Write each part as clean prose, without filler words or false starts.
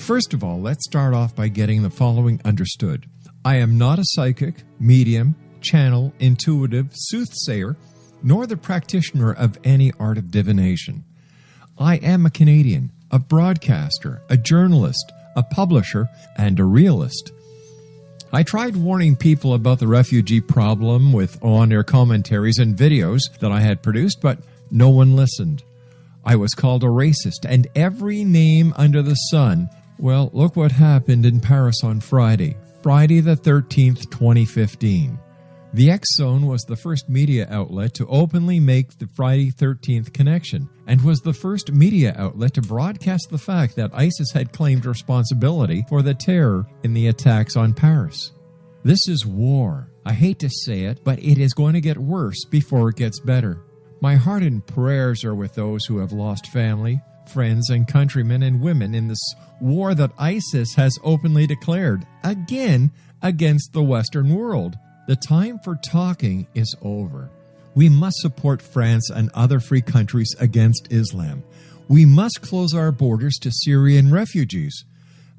First of all, let's start off by getting the following understood. I am not a psychic, medium, channel, intuitive, soothsayer, nor the practitioner of any art of divination. I am a Canadian, a broadcaster, a journalist, a publisher, and a realist. I tried warning people about the refugee problem with on-air commentaries and videos that I had produced, but no one listened. I was called a racist, and every name under the sun. Well, look what happened in Paris on Friday the 13th, 2015. The X-Zone was the first media outlet to openly make the Friday 13th connection, and was the first media outlet to broadcast the fact that ISIS had claimed responsibility for the terror in the attacks on Paris. This is war. I hate to say it, but it is going to get worse before it gets better. My heart and prayers are with those who have lost family, friends, and countrymen and women in this war that ISIS has openly declared, again, against the Western world. The time for talking is over. We must support France and other free countries against Islam. We must close our borders to Syrian refugees.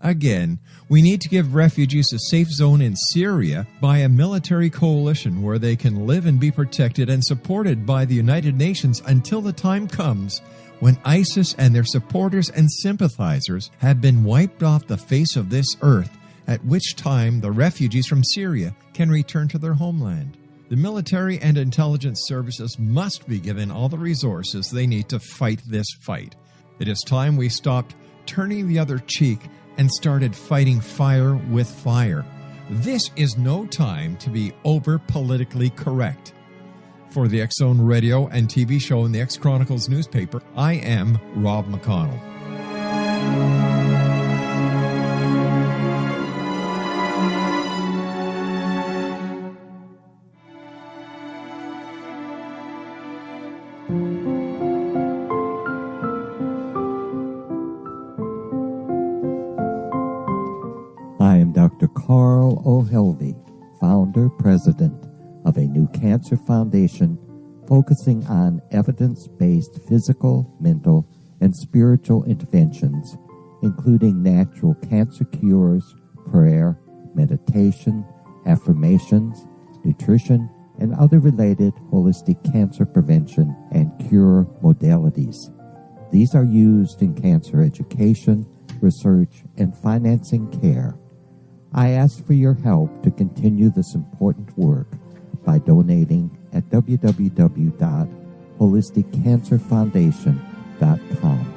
Again, we need to give refugees a safe zone in Syria by a military coalition where they can live and be protected and supported by the United Nations until the time comes when ISIS and their supporters and sympathizers have been wiped off the face of this earth, at which time the refugees from Syria can return to their homeland. The military and intelligence services must be given all the resources they need to fight this fight. It is time we stopped turning the other cheek and started fighting fire with fire. This is no time to be over-politically correct. For the X-Zone radio and TV show and the X-Chronicles newspaper, I am Rob McConnell. I am Dr. Carl O'Helvey, founder, president of a new cancer foundation focusing on evidence-based physical, mental, and spiritual interventions, including natural cancer cures, prayer, meditation, affirmations, nutrition, and other related holistic cancer prevention and cure modalities. These are used in cancer education, research, and financing care. I ask for your help to continue this important work by donating at www.holisticcancerfoundation.com.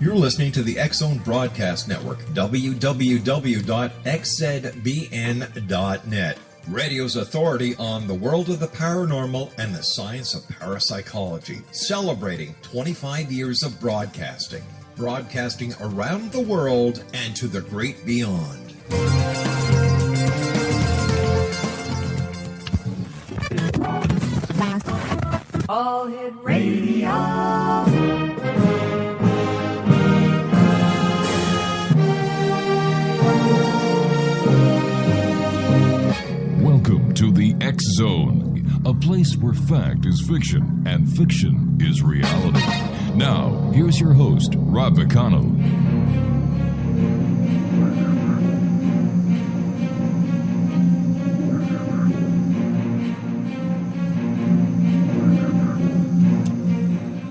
You're listening to the X-Zone Broadcast Network, www.xzbn.net. Radio's authority on the world of the paranormal and the science of parapsychology, celebrating 25 years of broadcasting. Broadcasting around the world and to the great beyond. All Hit Radio. Welcome to the X-Zone, a place where fact is fiction and fiction is reality. Now, here's your host, Rob McConnell.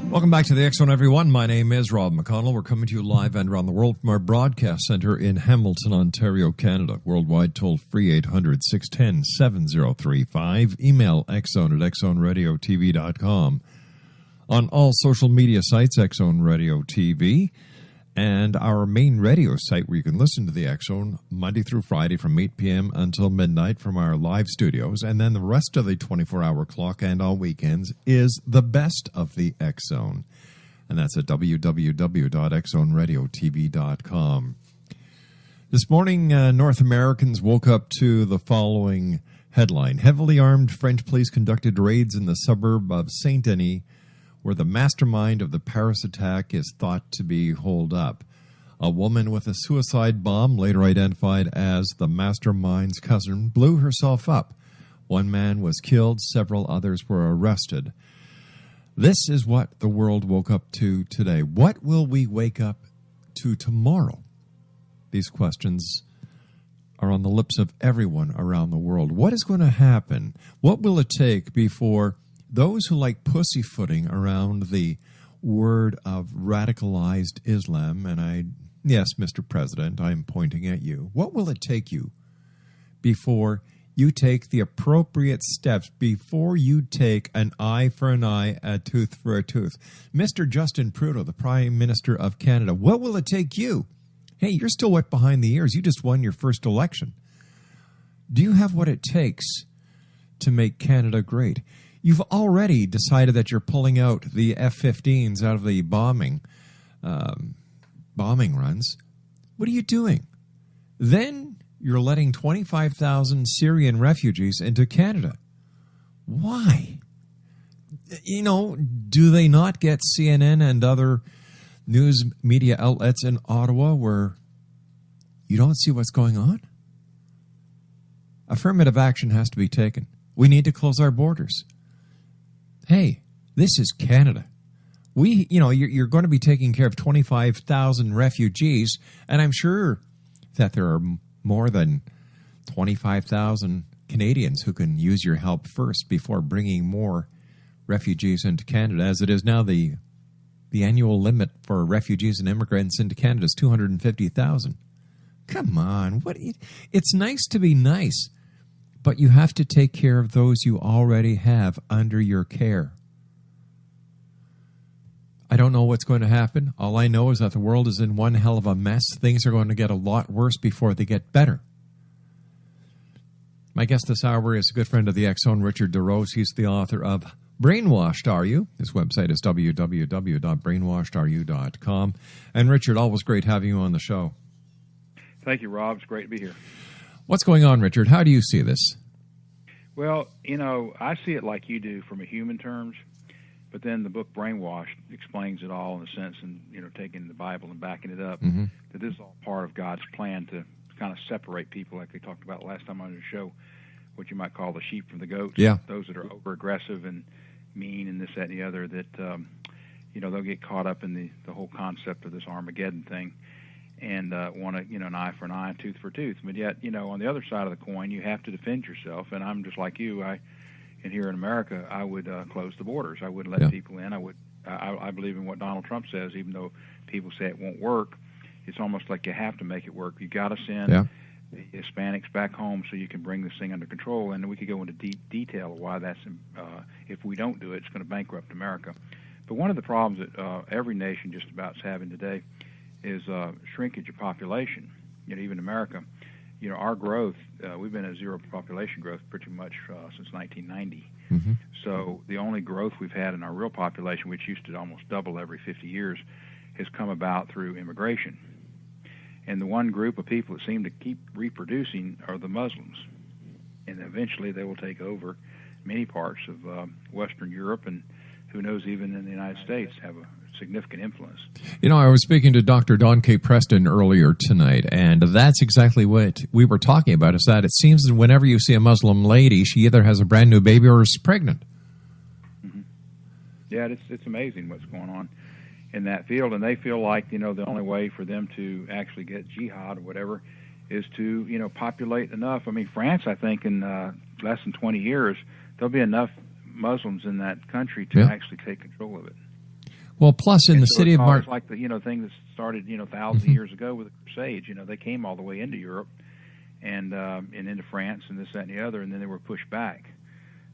Welcome back to the X-Zone, everyone. My name is Rob McConnell. We're coming to you live and around the world from our broadcast center in Hamilton, Ontario, Canada. Worldwide toll-free 800-610-7035. Email xzone at xzoneradiotv.com. On all social media sites, X-Zone Radio TV. And our main radio site where you can listen to the X-Zone Monday through Friday from 8 p.m. until midnight from our live studios. And then the rest of the 24-hour clock and on weekends is the best of the X-Zone. And that's at www.xzoneradiotv.com. This morning, North Americans woke up to the following headline. Heavily armed French police conducted raids in the suburb of Saint-Denis, where the mastermind of the Paris attack is thought to be holed up. A woman with a suicide bomb, later identified as the mastermind's cousin, blew herself up. One man was killed, several others were arrested. This is what the world woke up to today. What will we wake up to tomorrow? These questions are on the lips of everyone around the world. What is going to happen? What will it take before those who like pussyfooting around the word of radicalized Islam, and yes, Mr. President, I'm pointing at you. What will it take you before you take the appropriate steps, before you take an eye for an eye, a tooth for a tooth? Mr. Justin Trudeau, the Prime Minister of Canada, what will it take you? Hey, you're still wet behind the ears. You just won your first election. Do you have what it takes to make Canada great? You've already decided that you're pulling out the F-15s out of the bombing runs. What are you doing? Then you're letting 25,000 Syrian refugees into Canada. Why? You know, do they not get CNN and other news media outlets in Ottawa where you don't see what's going on? Affirmative action has to be taken. We need to close our borders. Hey, this is Canada. You're going to be taking care of 25,000 refugees, and I'm sure that there are more than 25,000 Canadians who can use your help first before bringing more refugees into Canada. As it is now, the annual limit for refugees and immigrants into Canada is 250,000. Come on, it's nice to be nice, but you have to take care of those you already have under your care. I don't know what's going to happen. All I know is that the world is in one hell of a mess. Things are going to get a lot worse before they get better. My guest this hour is a good friend of the X-Zone, Richard DeRose. He's the author of Brainwashed Are You? His website is www.brainwashedareYou.com. And Richard, always great having you on the show. Thank you, Rob. It's great to be here. What's going on, Richard? How do you see this? Well, I see it like you do from a human terms, but then the book Brainwashed explains it all in a sense, and taking the Bible and backing it up, that this is all part of God's plan to kind of separate people, like they talked about last time on the show, what you might call the sheep from the goats. Yeah. Those that are over-aggressive and mean and this, that, and the other, that they'll get caught up in the whole concept of this Armageddon thing and want to, an eye for an eye, tooth for tooth. But yet, on the other side of the coin, you have to defend yourself. And I'm just like you. And here in America, I would close the borders. I wouldn't let people in. I believe in what Donald Trump says, even though people say it won't work. It's almost like you have to make it work. You got to send the Hispanics back home so you can bring this thing under control. And we could go into deep detail of why that's. If we don't do it, it's going to bankrupt America. But one of the problems that every nation just about is having today is shrinkage of population. Even America, our growth, we've been at zero population growth pretty much since 1990. Mm-hmm. So the only growth we've had in our real population, which used to almost double every 50 years, has come about through immigration. And the one group of people that seem to keep reproducing are the Muslims. And eventually they will take over many parts of Western Europe, and who knows, even in the United States, have a significant influence. I was speaking to Dr. Don K. Preston earlier tonight, and that's exactly what we were talking about, is that it seems that whenever you see a Muslim lady, she either has a brand new baby or is pregnant. Mm-hmm. Yeah, it's amazing what's going on in that field, and they feel like, the only way for them to actually get jihad or whatever is to, populate enough. I mean, France, I think, in less than 20 years, there'll be enough Muslims in that country to actually take control of it. Well, plus in the city of It's like the thing that started thousands of years ago with the Crusades. They came all the way into Europe and into France and this, that, and the other, and then they were pushed back.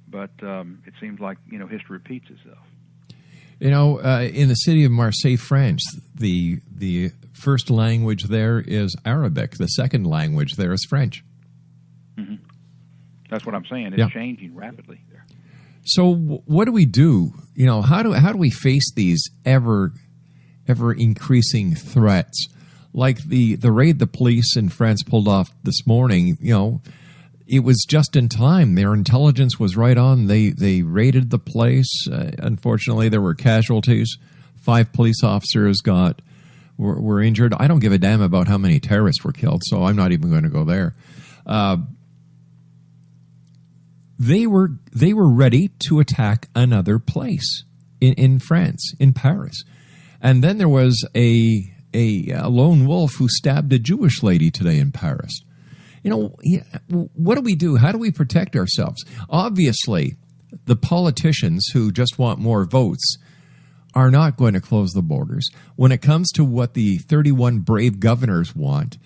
But it seems like history repeats itself. In the city of Marseille, France, the first language there is Arabic. The second language there is French. Mm-hmm. That's what I'm saying. It's changing rapidly there. So what do we do? How do we face these ever increasing threats? Like the raid the police in France pulled off this morning, it was just in time. Their intelligence was right on. They raided the place. Unfortunately, there were casualties. 5 police officers got were injured. I don't give a damn about how many terrorists were killed, so I'm not even going to go there. They were ready to attack another place in France, in Paris. And then there was a lone wolf who stabbed a Jewish lady today in Paris. What do we do? How do we protect ourselves? Obviously, the politicians who just want more votes are not going to close the borders. When it comes to what the 31 brave governors want,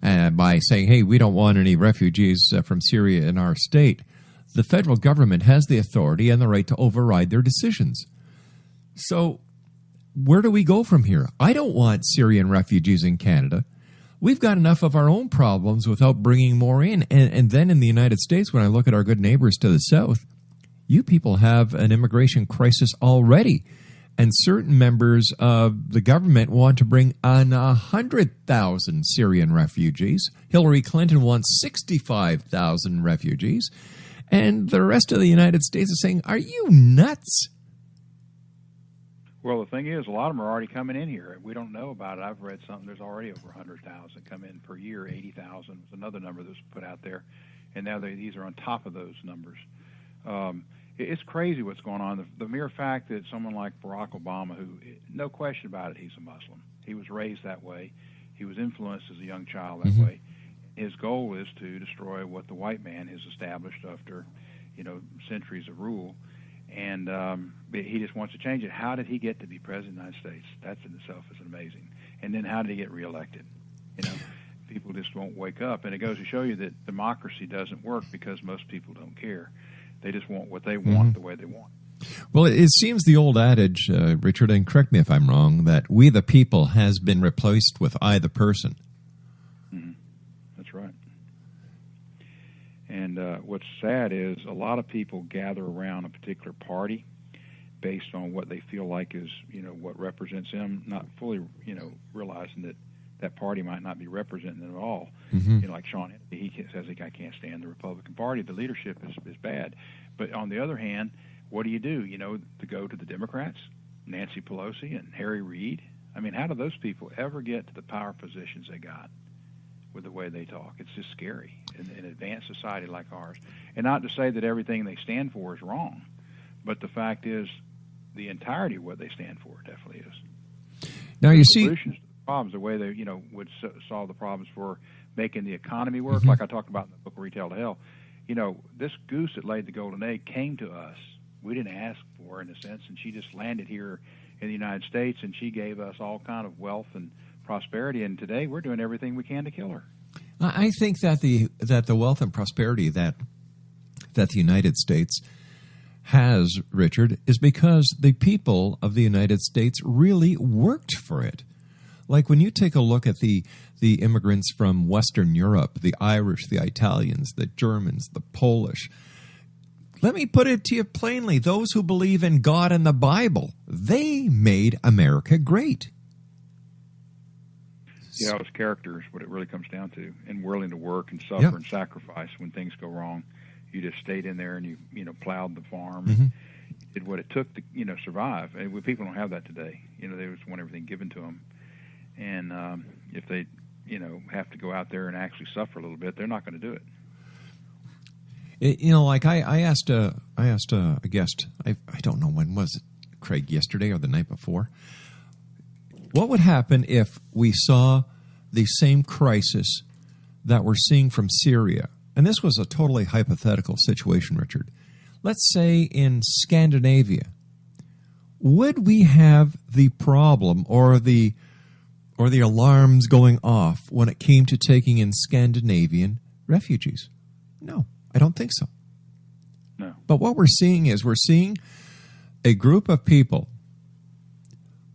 by saying, hey, we don't want any refugees from Syria in our state, the federal government has the authority and the right to override their decisions. So where do we go from here? I don't want Syrian refugees in Canada. We've got enough of our own problems without bringing more in. And then in the United States, when I look at our good neighbors to the south, you people have an immigration crisis already. And certain members of the government want to bring on 100,000 Syrian refugees. Hillary Clinton wants 65,000 refugees. And the rest of the United States is saying, are you nuts? Well, the thing is, a lot of them are already coming in here. We don't know about it. I've read something. There's already over 100,000 come in per year. 80,000 was another number that was put out there. And now these are on top of those numbers. It's crazy what's going on. The mere fact that someone like Barack Obama, who, no question about it, he's a Muslim. He was raised that way. He was influenced as a young child that way. His goal is to destroy what the white man has established after, centuries of rule. And he just wants to change it. How did he get to be president of the United States? That in itself is amazing. And then how did he get reelected? People just won't wake up. And it goes to show you that democracy doesn't work because most people don't care. They just want what they want the way they want. Well, it seems the old adage, Richard, and correct me if I'm wrong, that we the people has been replaced with I the person. That's right. And what's sad is a lot of people gather around a particular party based on what they feel like is, what represents them, not fully, realizing that that party might not be representing them at all. Like Sean, he says, I can't stand the Republican Party. The leadership is bad. But on the other hand, what do? To go to the Democrats, Nancy Pelosi and Harry Reid? I mean, how do those people ever get to the power positions they got with the way they talk? It's just scary in an advanced society like ours. And not to say that everything they stand for is wrong, but the fact is the entirety of what they stand for definitely is. Now you see solutions to the problems, the way they would solve the problems for making the economy work, like I talked about in the book Retail to Hell. This goose that laid the golden egg came to us. We didn't ask for her in a sense, and she just landed here in the United States, and she gave us all kind of wealth and prosperity. And today we're doing everything we can to kill her. I think that the wealth and prosperity that the United States has, Richard, is because the people of the United States really worked for it. Like when you take a look at the immigrants from Western Europe, the Irish, the Italians, the Germans, the Polish, let me put it to you plainly, those who believe in God and the Bible, they made America great. Yeah, it's character is what it really comes down to, and willing to work and suffer and sacrifice when things go wrong. You just stayed in there and you plowed the farm, and did what it took to survive. And people don't have that today. They just want everything given to them, and if they have to go out there and actually suffer a little bit, they're not going to do it. Like I asked a guest, I don't know when was it, Craig, yesterday or the night before. What would happen if we saw the same crisis that we're seeing from Syria? And this was a totally hypothetical situation, Richard. Let's say in Scandinavia. Would we have the problem or the alarms going off when it came to taking in Scandinavian refugees? No, I don't think so. No. But what we're seeing is a group of people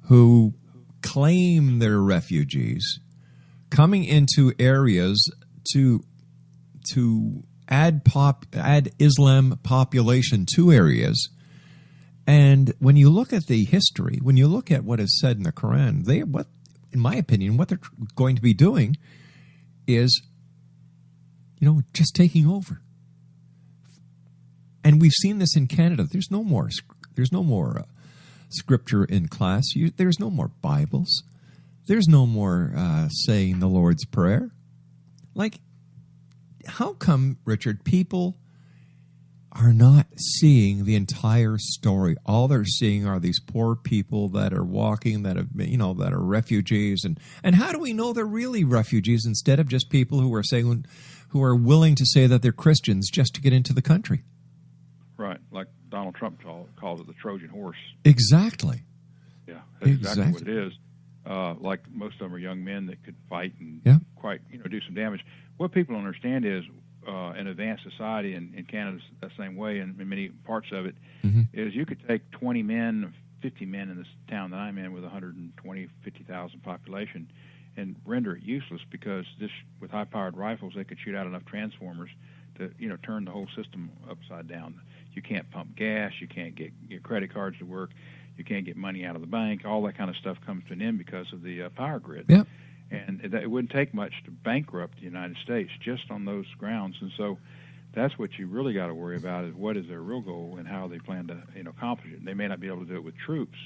who claim they're refugees coming into areas to add Islam population to areas. And when you look at the history, when you look at what is said in the Quran, in my opinion, what they're going to be doing is, just taking over. And we've seen this in Canada. There's no more scripture in class. There's no more Bibles. There's no more saying the Lord's Prayer. Like, how come, Richard, people are not seeing the entire story? All they're seeing are these poor people that are walking, that have been, that are refugees, and how do we know they're really refugees instead of just people who are willing to say that they're Christians just to get into the country? Right, like Donald Trump calls it the Trojan horse. Exactly. Yeah, that's exactly what it is. Like most of them are young men that could fight and quite do some damage. What people don't understand is an advanced society, in Canada's the same way, and in many parts of it, is you could take 20 men, 50 men in this town that I'm in with 120, 50,000 population and render it useless because with high-powered rifles, they could shoot out enough transformers to turn the whole system upside down. You can't pump gas, you can't get your credit cards to work, you can't get money out of the bank. All that kind of stuff comes to an end because of the power grid. Yeah. And it wouldn't take much to bankrupt the United States just on those grounds. And so that's what you really got to worry about is what is their real goal and how they plan to accomplish it. They may not be able to do it with troops,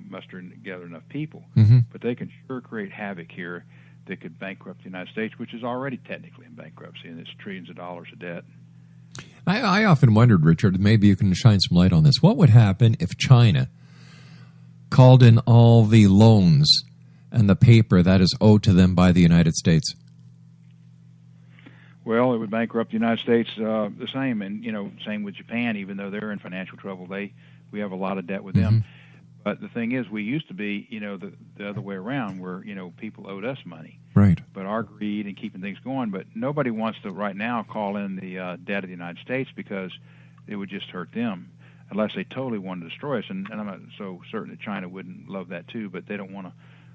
mustering together enough people, but they can sure create havoc here that could bankrupt the United States, which is already technically in bankruptcy, and it's trillions of dollars of debt. I often wondered, Richard, maybe you can shine some light on this. What would happen if China called in all the loans and the paper that is owed to them by the United States? Well, it would bankrupt the United States the same, and same with Japan. Even though they're in financial trouble, we have a lot of debt with them. But the thing is, we used to be, the other way around, where people owed us money. Right. But our greed and keeping things going. But nobody wants to right now call in the debt of the United States because it would just hurt them, unless they totally want to destroy us. And I'm not so certain that China wouldn't love that too, but they don't want to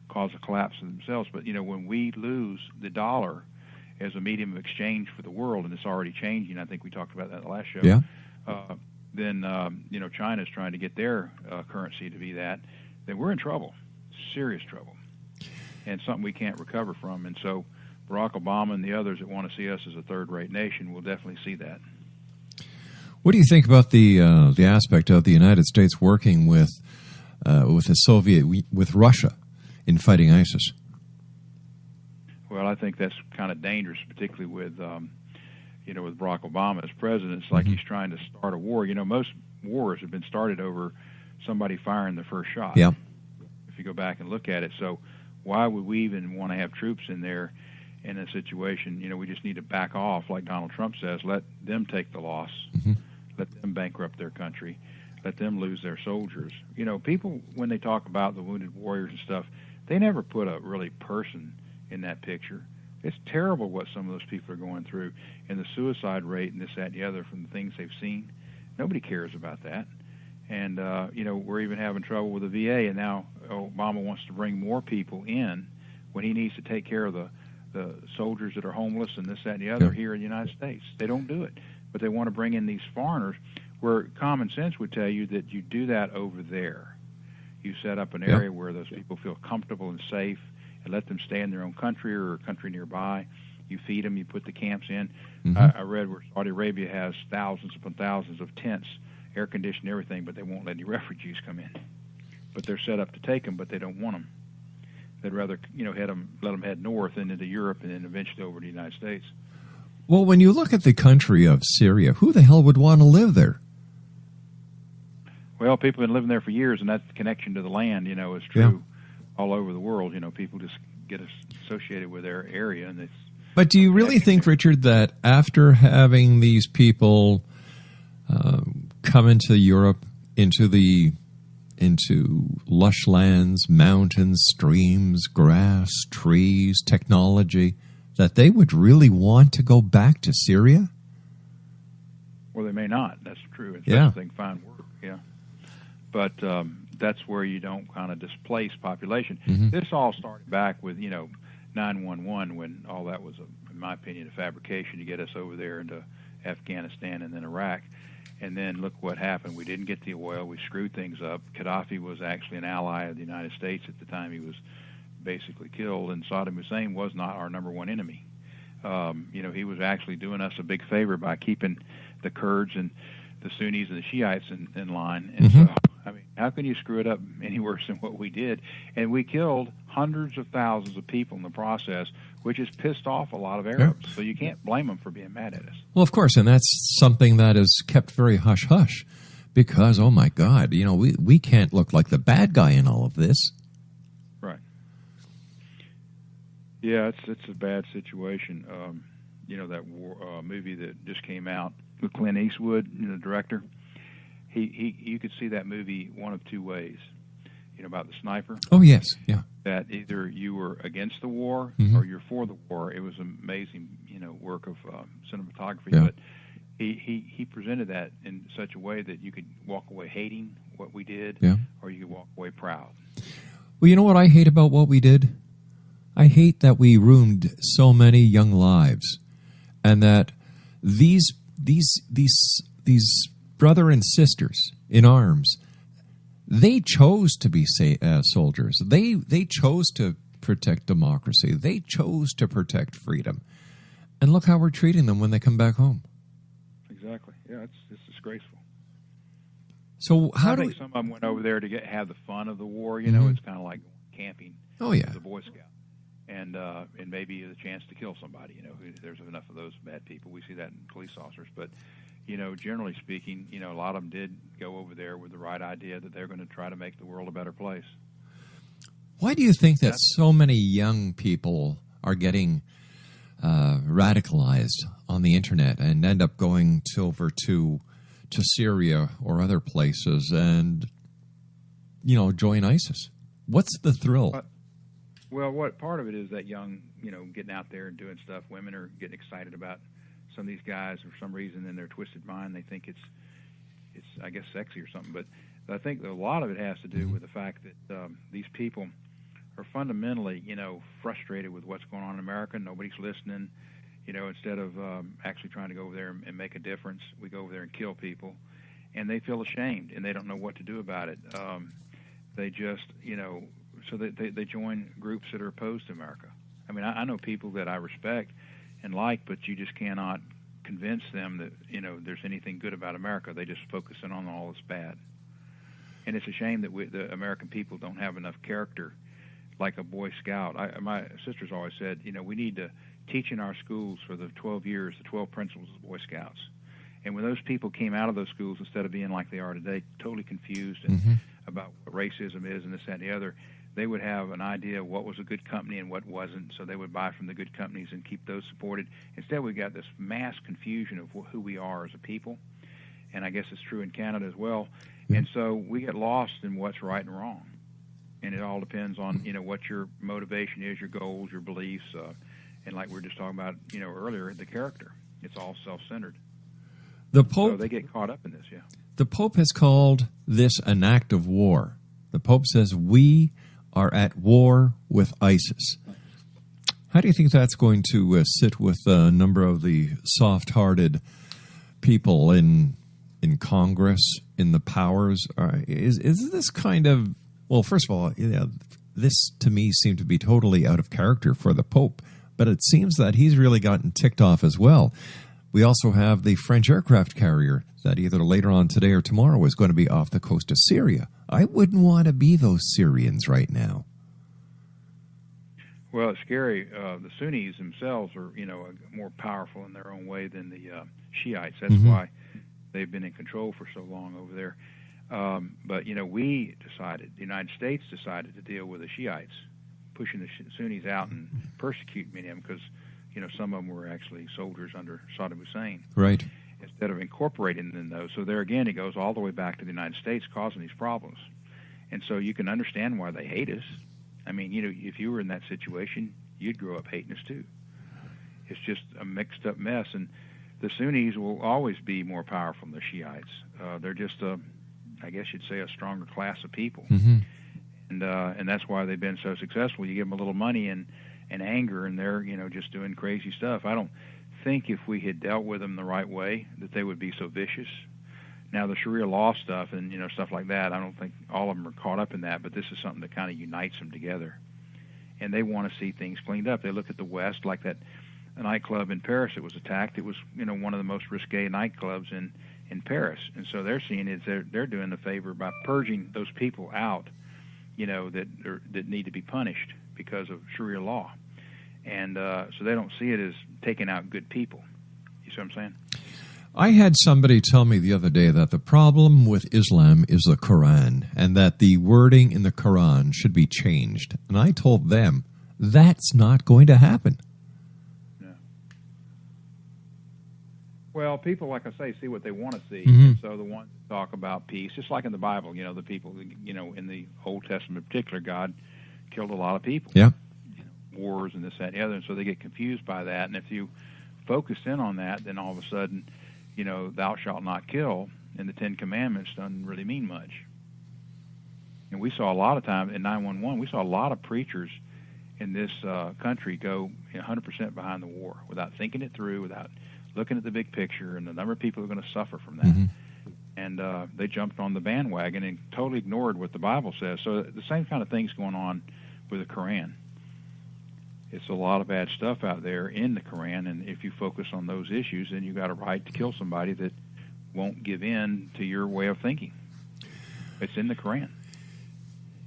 cause a collapse of themselves. But when we lose the dollar as a medium of exchange for the world, and it's already changing, I think we talked about that in the last show. Yeah. Then China's trying to get their currency to be that, then we're in trouble, serious trouble, and something we can't recover from. And so Barack Obama and the others that want to see us as a third-rate nation will definitely see that. What do you think about the aspect of the United States working with with Russia in fighting ISIS? Well, I think that's kind of dangerous, particularly with with Barack Obama as president. It's like he's trying to start a war. Most wars have been started over somebody firing the first shot. Yeah. If you go back and look at it. So why would we even want to have troops in there in a situation? We just need to back off, like Donald Trump says. Let them take the loss. Let them bankrupt their country. Let them lose their soldiers. People, when they talk about the wounded warriors and stuff, they never put a really person in that picture. It's terrible what some of those people are going through, and the suicide rate and this, that, and the other from the things they've seen. Nobody cares about that. And, we're even having trouble with the VA, and now Obama wants to bring more people in when he needs to take care of the soldiers that are homeless and this, that, and the other here in the United States. They don't do it, but they want to bring in these foreigners where common sense would tell you that you do that over there. You set up an area where those people feel comfortable and safe, and let them stay in their own country or a country nearby. You feed them, you put the camps in. I read where Saudi Arabia has thousands upon thousands of tents, air conditioned, everything, but they won't let any refugees come in. But they're set up to take them, but they don't want them. They'd rather, let them head north and into Europe and then eventually over to the United States. Well, when you look at the country of Syria, who the hell would want to live there? Well, people have been living there for years, and that connection to the land, is true all over the world. People just get associated with their area. And but do you really think, Richard, that after having these people come into Europe, into lush lands, mountains, streams, grass, trees, technology, that they would really want to go back to Syria? Well, they may not. That's true. Especially if they can find work. Yeah. But that's where you don't kind of displace population. This all started back with 9/11 when all that was, in my opinion, a fabrication to get us over there into Afghanistan and then Iraq. And then look what happened. We didn't get the oil. We screwed things up. Gaddafi was actually an ally of the United States at the time he was basically killed, and Saddam Hussein was not our number one enemy. He was actually doing us a big favor by keeping the Kurds and the Sunnis and the Shiites in line. And so I mean, how can you screw it up any worse than what we did? And we killed hundreds of thousands of people in the process, which has pissed off a lot of Arabs. Yeah. So you can't blame them for being mad at us. Well, of course, and that's something that is kept very hush-hush because, oh, my God, we can't look like the bad guy in all of this. Right. Yeah, it's a bad situation. That war, movie that just came out with Clint Eastwood, the director, you could see that movie one of two ways, about the sniper. Oh, yes, yeah. That either you were against the war or you're for the war. It was amazing, work of cinematography. Yeah. But he presented that in such a way that you could walk away hating what we did, or you could walk away proud. Well, you know what I hate about what we did? I hate that we ruined so many young lives, and that these brother and sisters in arms, they chose to be soldiers. They chose to protect democracy. They chose to protect freedom. And look how we're treating them when they come back home. Exactly. Yeah, it's disgraceful. So I think some of them went over there to have the fun of the war. It's kind of like camping. Oh, yeah. As a Boy Scout. And maybe the chance to kill somebody. There's enough of those bad people. We see that in police officers. But, generally speaking, a lot of them did go over there with the right idea that they're going to try to make the world a better place. Why do you think that so many young people are getting radicalized on the internet and end up going over to Syria or other places and, join ISIS? What's the thrill? Well, what part of it is that young, getting out there and doing stuff. Women are getting excited about some of these guys for some reason in their twisted mind. They think it's I guess sexy or something. But I think a lot of it has to do with the fact that these people are fundamentally, frustrated with what's going on in America. Nobody's listening. Instead of actually trying to go over there and make a difference, we go over there and kill people, and they feel ashamed and they don't know what to do about it. They just, so they join groups that are opposed to America. I mean, I know people that I respect and like, but you just cannot convince them that, there's anything good about America. They just focus in on all that's bad. And it's a shame that the American people don't have enough character like a Boy Scout. My sister's always said, we need to teach in our schools for the 12 years, the 12 principles of Boy Scouts. And when those people came out of those schools, instead of being like they are today, totally confused and about what racism is and this, that, and the other, they would have an idea of what was a good company and what wasn't, so they would buy from the good companies and keep those supported. Instead, we got this mass confusion of who we are as a people, and I guess it's true in Canada as well. And so we get lost in what's right and wrong, and it all depends on what your motivation is, your goals, your beliefs, and like we were just talking about earlier, the character. It's all self-centered. The Pope, so they get caught up in this. Yeah. The Pope has called this an act of war. The Pope says we are at war with ISIS. How do you think that's going to sit with a number of the soft-hearted people in Congress, in the powers? Is this kind of... Well, first of all, this to me seemed to be totally out of character for the Pope, but it seems that he's really gotten ticked off as well. We also have the French aircraft carrier that either later on today or tomorrow is going to be off the coast of Syria. I wouldn't want to be those Syrians right now. Well, it's scary. The Sunnis themselves are, more powerful in their own way than the Shiites. That's why they've been in control for so long over there. But, we decided, the United States decided to deal with the Shiites, pushing the Sunnis out and persecute many of them because, some of them were actually soldiers under Saddam Hussein. Right. Instead of incorporating them, though. So there again, it goes all the way back to the United States causing these problems. And so you can understand why they hate us. I mean, if you were in that situation, you'd grow up hating us too. It's just a mixed up mess. And the Sunnis will always be more powerful than the Shiites. They're just, I guess you'd say, a stronger class of people. And that's why they've been so successful. You give them a little money and anger, and they're, just doing crazy stuff. I don't think if we had dealt with them the right way that they would be so vicious. Now, the Sharia law stuff and, stuff like that, I don't think all of them are caught up in that, but this is something that kind of unites them together. And they want to see things cleaned up. They look at the West like that nightclub in Paris that was attacked. It was, one of the most risque nightclubs in Paris. And so they're seeing it as they're doing a favor by purging those people out, that need to be punished because of Sharia law. And so they don't see it as taking out good people. You see what I'm saying? I had somebody tell me the other day that the problem with Islam is the Quran, and that the wording in the Quran should be changed. And I told them, that's not going to happen. No. Well, people, like I say, see what they want to see. Mm-hmm. And so the ones that talk about peace, just like in the Bible, the people, in the Old Testament in particular, God killed a lot of people. Yeah. Wars and this, that, and the other. And so they get confused by that. And if you focus in on that, then all of a sudden, thou shalt not kill, and the Ten Commandments doesn't really mean much. And we saw a lot of time in 9/11, we saw a lot of preachers in this country go 100% behind the war without thinking it through, without looking at the big picture and the number of people who are going to suffer from that. Mm-hmm. And they jumped on the bandwagon and totally ignored what the Bible says. So the same kind of thing's going on with the Quran. It's a lot of bad stuff out there in the Quran, and if you focus on those issues, then you got a right to kill somebody that won't give in to your way of thinking. It's in the Quran.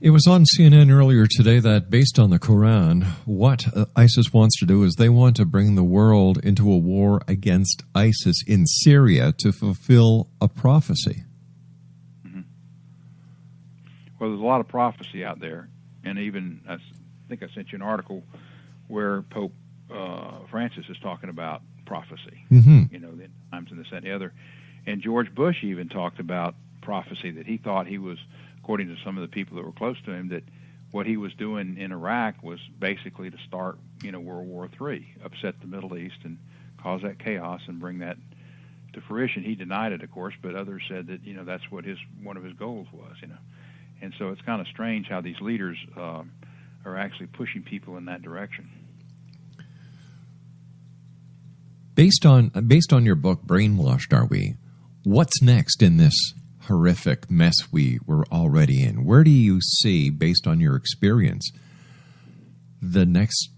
It was on CNN earlier today that based on the Quran, what ISIS wants to do is they want to bring the world into a war against ISIS in Syria to fulfill a prophecy. Mm-hmm. Well, there's a lot of prophecy out there, and even I think I sent you an article where Pope Francis is talking about prophecy, Mm-hmm. the end times and this, that, and the other. And George Bush even talked about prophecy, that he thought he was, according to some of the people that were close to him, that what he was doing in Iraq was basically to start, World War III, upset the Middle East and cause that chaos and bring that to fruition. He denied it, of course, but others said that, that's what one of his goals was, And so it's kind of strange how these leaders are actually pushing people in that direction. Based on your book, Brainwashed Are We? What's next in this horrific mess we were already in? Where do you see, based on your experience, the next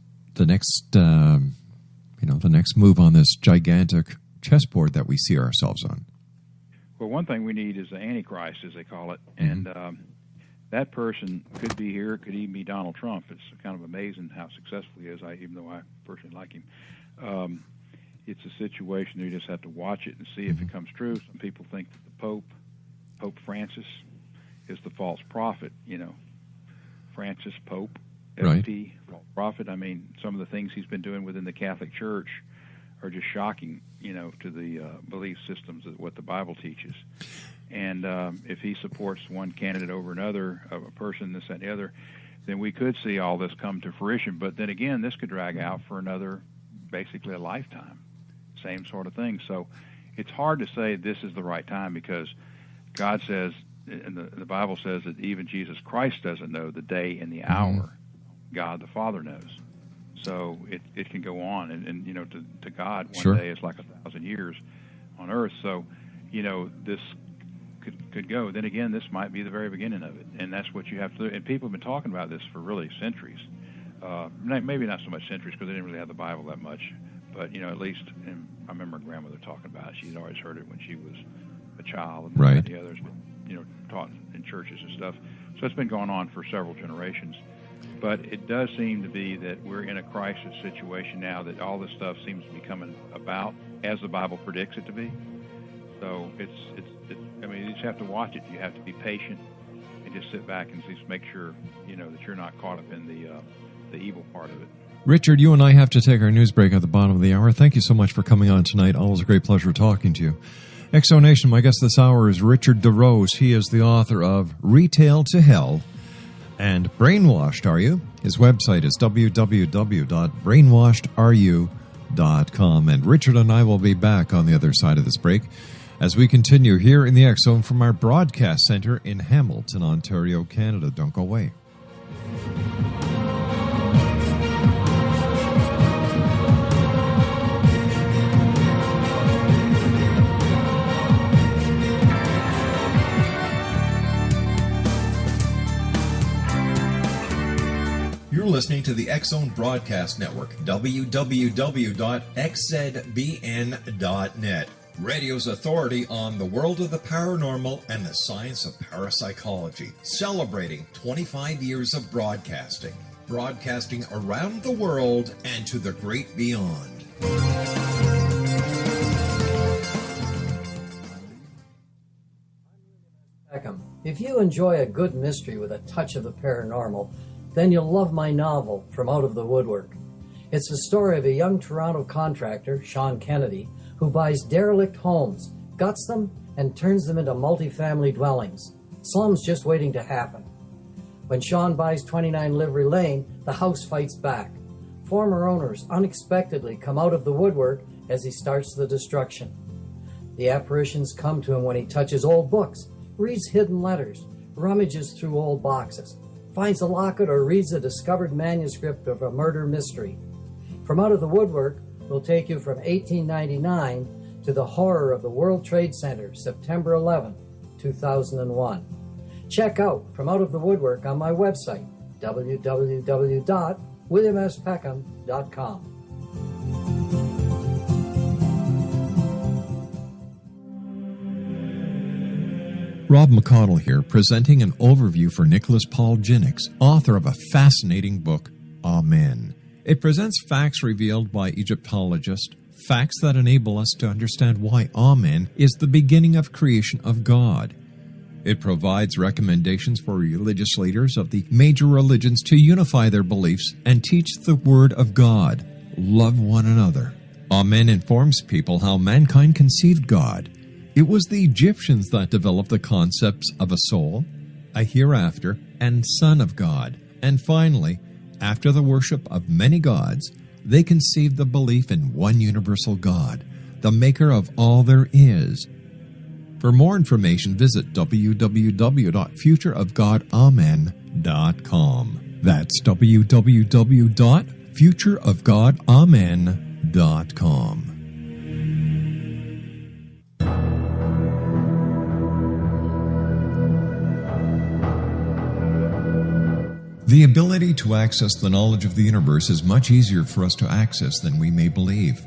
move on this gigantic chessboard that we see ourselves on? Well, one thing we need is the Antichrist, as they call it, Mm-hmm. and that person could be here, could even be Donald Trump. It's kind of amazing how successful he is, even though I personally like him. It's a situation you just have to watch it and see if it comes true. Some people think that the Pope Francis, is the false prophet, Francis Pope, SP, false prophet. I mean, some of the things he's been doing within the Catholic Church are just shocking, to the belief systems of what the Bible teaches. And if he supports one candidate over another, of a person, this, that, and the other, then we could see all this come to fruition. But then again, this could drag out for basically a lifetime. Same sort of thing. So it's hard to say this is the right time, because God says, and the Bible says, that even Jesus Christ doesn't know the day and the hour. God the Father knows. So it can go on, and to God, one day is like 1,000 years on earth. So, this could go. Then again, this might be the very beginning of it, and that's what you have to do. And people have been talking about this for really centuries. Maybe not so much centuries, because they didn't really have the Bible that much, but at least, and I remember my grandmother talking about it. She'd always heard it when she was a child, and right. The others, taught in churches and stuff. So it's been going on for several generations. But it does seem to be that we're in a crisis situation now, that all this stuff seems to be coming about as the Bible predicts it to be. So I mean, you just have to watch it. You have to be patient and just sit back and just make sure, that you're not caught up in the evil part of it. Richard, you and I have to take our news break at the bottom of the hour. Thank you so much for coming on tonight. Always a great pleasure talking to you. Exonation, my guest this hour is Richard DeRose. He is the author of Retail to Hell and Brainwashed Are You? His website is www.brainwashedareyu.com. And Richard and I will be back on the other side of this break as we continue here in the X Zone from our broadcast center in Hamilton, Ontario, Canada. Don't go away. You're listening to the X Zone Broadcast Network, www.xzbn.net. radio's authority on the world of the paranormal and the science of parapsychology, celebrating 25 years of broadcasting around the world and to the great beyond. If you enjoy a good mystery with a touch of the paranormal, then you'll love my novel, From Out of the Woodwork. It's the story of a young Toronto contractor, Sean Kennedy, who buys derelict homes, guts them, and turns them into multifamily dwellings. Slums just waiting to happen. When Sean buys 29 Livery Lane, the house fights back. Former owners unexpectedly come out of the woodwork as he starts the destruction. The apparitions come to him when he touches old books, reads hidden letters, rummages through old boxes, finds a locket, or reads a discovered manuscript of a murder mystery. From Out of the Woodwork will take you from 1899 to the horror of the World Trade Center, September 11, 2001. Check out From Out of the Woodwork on my website, www.williamspeckham.com. Rob McConnell here, presenting an overview for Nicholas Paul Jennings, author of a fascinating book, Amen. It presents facts revealed by Egyptologists, facts that enable us to understand why Amen is the beginning of creation of God. It provides recommendations for religious leaders of the major religions to unify their beliefs and teach the Word of God. Love one another. Amen informs people how mankind conceived God. It was the Egyptians that developed the concepts of a soul, a hereafter, and Son of God. And finally, after the worship of many gods, they conceived the belief in one universal God, the maker of all there is. For more information, visit www.futureofgodamen.com. That's www.futureofgodamen.com. The ability to access the knowledge of the universe is much easier for us to access than we may believe.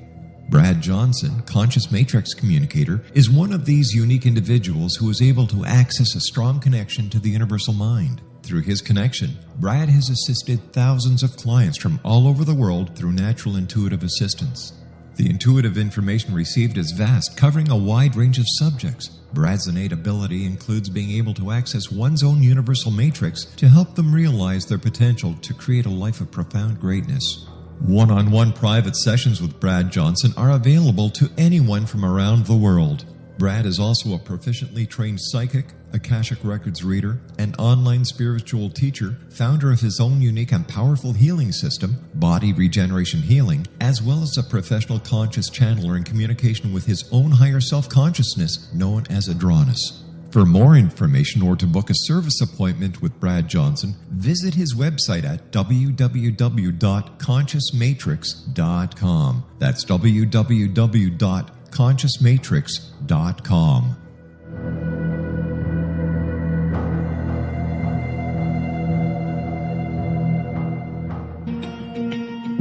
Brad Johnson, conscious matrix communicator, is one of these unique individuals who is able to access a strong connection to the universal mind. Through his connection, Brad has assisted thousands of clients from all over the world through natural intuitive assistance. The intuitive information received is vast, covering a wide range of subjects. Brad's innate ability includes being able to access one's own universal matrix to help them realize their potential to create a life of profound greatness. One-on-one private sessions with Brad Johnson are available to anyone from around the world. Brad is also a proficiently trained psychic, Akashic Records reader, and online spiritual teacher, founder of his own unique and powerful healing system, Body Regeneration Healing, as well as a professional conscious channeler in communication with his own higher self-consciousness known as Adronis. For more information or to book a service appointment with Brad Johnson, visit his website at www.consciousmatrix.com. That's www.consciousmatrix.com.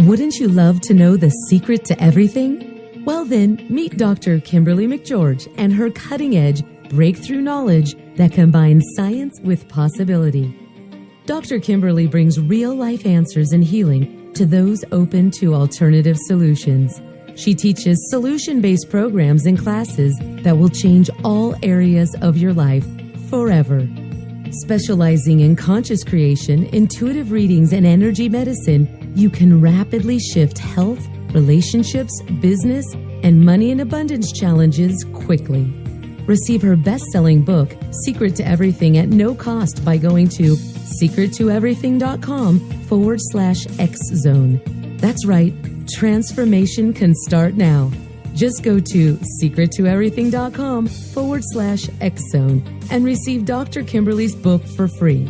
Wouldn't you love to know the secret to everything? Well then, meet Dr. Kimberly McGeorge and her cutting-edge breakthrough knowledge that combines science with possibility. Dr. Kimberly brings real-life answers and healing to those open to alternative solutions. She teaches solution-based programs and classes that will change all areas of your life forever. Specializing in conscious creation, intuitive readings, and energy medicine, you can rapidly shift health, relationships, business, and money and abundance challenges quickly. Receive her best-selling book, Secret to Everything, at no cost by going to secrettoeverything.com/X-Zone. That's right, transformation can start now. Just go to secrettoeverything.com/X-Zone and receive Dr. Kimberly's book for free.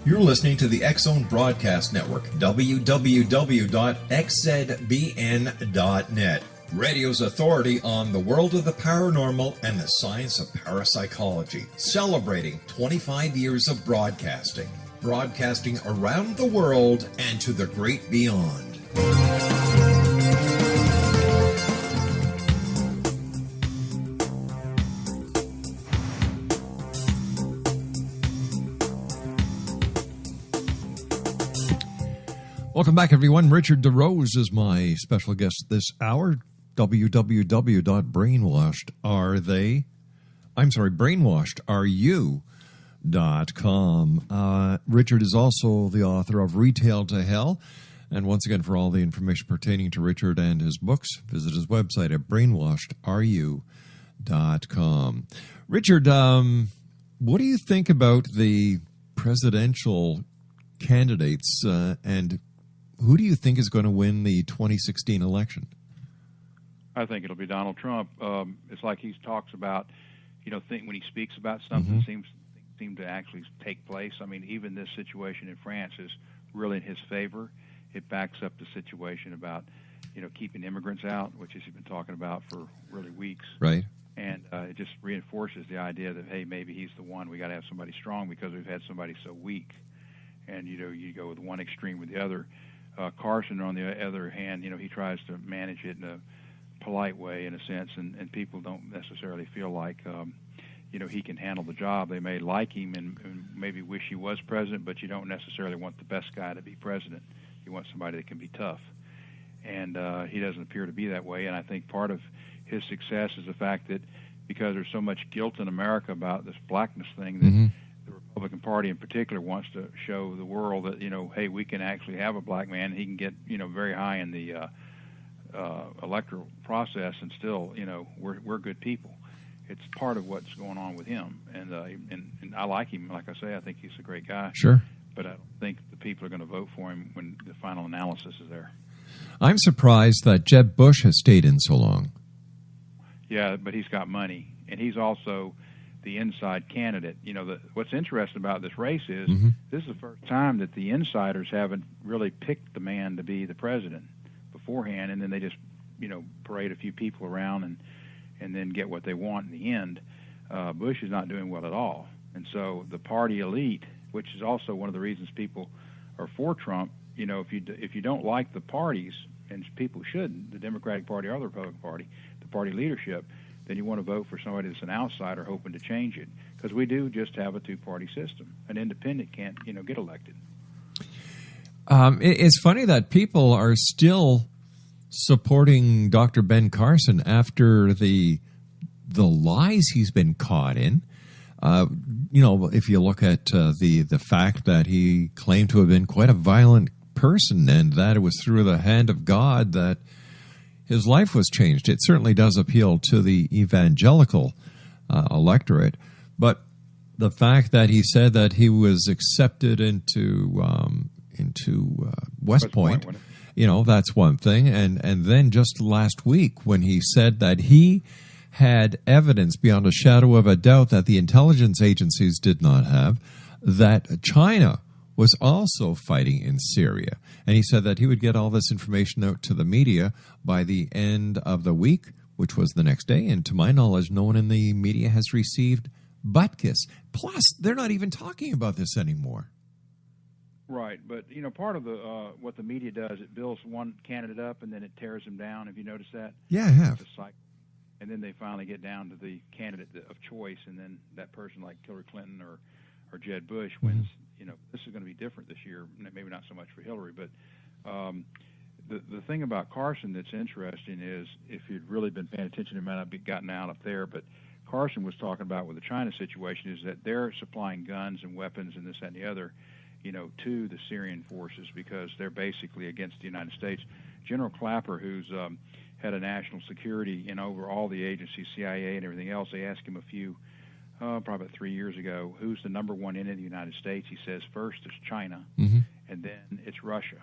You're listening to the X-Zone Broadcast Network, www.xzbn.net. Radio's authority on the world of the paranormal and the science of parapsychology, celebrating 25 years of broadcasting. broadcasting around the world and to the great beyond. Welcome back, everyone. Richard DeRose is my special guest this hour. brainwashedareYou.com. Richard is also the author of Retail to Hell. And once again, for all the information pertaining to Richard and his books, visit his website at brainwashedareYou.com. Richard, what do you think about the presidential candidates and who do you think is going to win the 2016 election? I think it'll be Donald Trump. It's like he talks about, when he speaks about something, seem to actually take place. I mean, even this situation in France is really in his favor. It backs up the situation about, keeping immigrants out, which he's been talking about for really weeks. Right. And it just reinforces the idea that, hey, maybe he's the one. We got to have somebody strong because we've had somebody so weak. And, you go with one extreme with the other. Carson, on the other hand, he tries to manage it in a polite way, in a sense, and people don't necessarily feel like, he can handle the job. They may like him and maybe wish he was president, but you don't necessarily want the best guy to be president. You want somebody that can be tough. And he doesn't appear to be that way, and I think part of his success is the fact that because there's so much guilt in America about this blackness thing that the Republican Party in particular wants to show the world that, hey, we can actually have a black man, and he can get, very high in the electoral process, and still, we're good people. It's part of what's going on with him, and I like him. Like I say, I think he's a great guy. Sure. But I don't think the people are going to vote for him when the final analysis is there. I'm surprised that Jeb Bush has stayed in so long. Yeah, but he's got money, and he's also the inside candidate. What's interesting about this race is this is the first time that the insiders haven't really picked the man to be the president beforehand, and then they just, parade a few people around and then get what they want in the end. Bush is not doing well at all. And so the party elite, which is also one of the reasons people are for Trump, if you don't like the parties, and people shouldn't, the Democratic Party or the Republican Party, the party leadership, then you want to vote for somebody that's an outsider hoping to change it. Because we do just have a two-party system. An independent can't, get elected. It's funny that people are still supporting Dr. Ben Carson after the lies he's been caught in. If you look at the fact that he claimed to have been quite a violent person and that it was through the hand of God that his life was changed. It certainly does appeal to the evangelical electorate. But the fact that he said that he was accepted into West Point, that's one thing. And then just last week when he said that he had evidence beyond a shadow of a doubt that the intelligence agencies did not have, that China was also fighting in Syria. And he said that he would get all this information out to the media by the end of the week, which was the next day. And to my knowledge, no one in the media has received butt kiss. Plus, they're not even talking about this anymore. Right, but part of the what the media does, it builds one candidate up and then it tears him down. Have you noticed that? Yeah, I have. It's a cycle. And then they finally get down to the candidate of choice, and then that person like Hillary Clinton or Jeb Bush wins. This is going to be different this year. Maybe not so much for Hillary, but the thing about Carson that's interesting is, if you'd really been paying attention, it might not be gotten out up there, but Carson was talking about with the China situation is that they're supplying guns and weapons and this, that, and the other, to the Syrian forces because they're basically against the United States. General Clapper, who's head of national security and over all the agencies, CIA and everything else, they asked him a few, probably about 3 years ago, who's the number one enemy of the United States? He says first is China, and then it's Russia.